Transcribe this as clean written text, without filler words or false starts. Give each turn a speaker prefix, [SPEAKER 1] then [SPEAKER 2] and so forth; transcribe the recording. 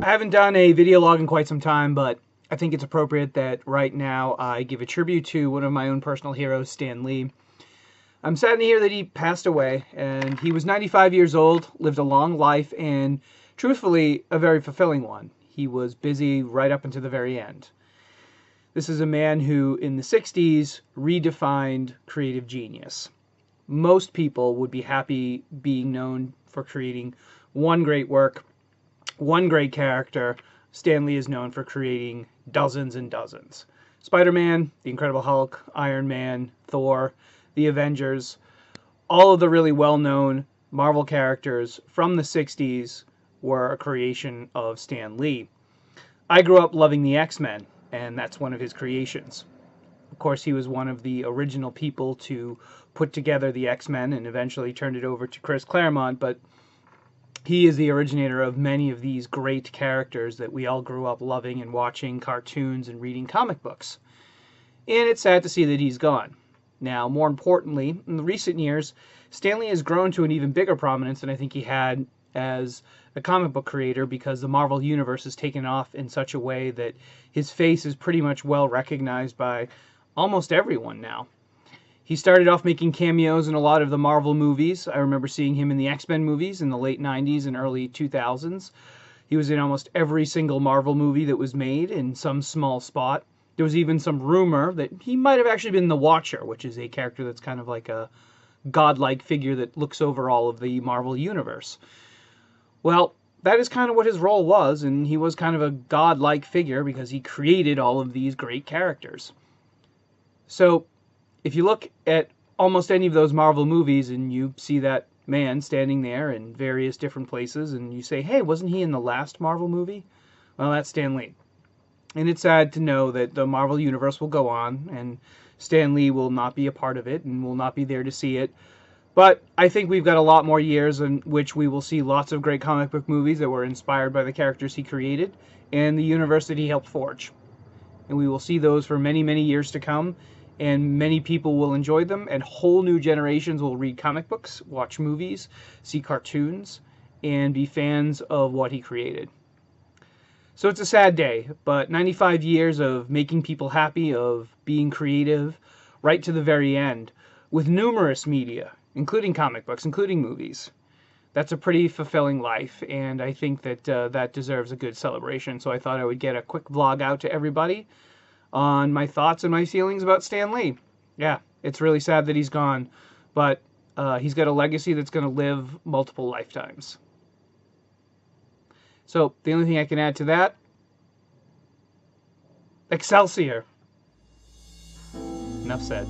[SPEAKER 1] I haven't done a video log in quite some time, but I think it's appropriate that right now I give a tribute to one of my own personal heroes, Stan Lee. I'm sad to hear that he passed away, and he was 95 years old, lived a long life, and truthfully, a very fulfilling one. He was busy right up until the very end. This is a man who, in the 60s, redefined creative genius. Most people would be happy being known for creating one great work, one great character. Stan Lee is known for creating dozens and dozens. Spiderman, The Incredible Hulk, Iron Man, Thor, The Avengers, all of the really well-known Marvel characters from the 60s were a creation of Stan Lee. I grew up loving the X-Men, and that's one of his creations. Of course, he was one of the original people to put together the X-Men and eventually turned it over to Chris Claremont, but he is the originator of many of these great characters that we all grew up loving and watching cartoons and reading comic books. And it's sad to see that he's gone. Now, more importantly, in the recent years, Stan Lee has grown to an even bigger prominence than I think he had as a comic book creator, because the Marvel Universe has taken off in such a way that his face is pretty much well recognized by almost everyone now. He started off making cameos in a lot of the Marvel movies. I remember seeing him in the X-Men movies in the late 90s and early 2000s. He was in almost every single Marvel movie that was made in some small spot. There was even some rumor that he might have actually been the Watcher, which is a character that's kind of like a godlike figure that looks over all of the Marvel Universe. Well, that is kind of what his role was, and he was kind of a godlike figure because he created all of these great characters. So, if you look at almost any of those Marvel movies and you see that man standing there in various different places and you say, hey, wasn't he in the last Marvel movie? Well, that's Stan Lee. And it's sad to know that the Marvel Universe will go on and Stan Lee will not be a part of it and will not be there to see it. But I think we've got a lot more years in which we will see lots of great comic book movies that were inspired by the characters he created and the universe that he helped forge. And we will see those for many, many years to come. And many people will enjoy them, and whole new generations will read comic books, watch movies, see cartoons, and be fans of what he created. So it's a sad day, but 95 years of making people happy, of being creative, right to the very end, with numerous media, including comic books, including movies. That's a pretty fulfilling life, and I think that that deserves a good celebration. So I thought I would get a quick vlog out to everybody on my thoughts and my feelings about Stan Lee. Yeah, it's really sad that he's gone, but he's got a legacy that's going to live multiple lifetimes. So, the only thing I can add to that, Excelsior. Enough said.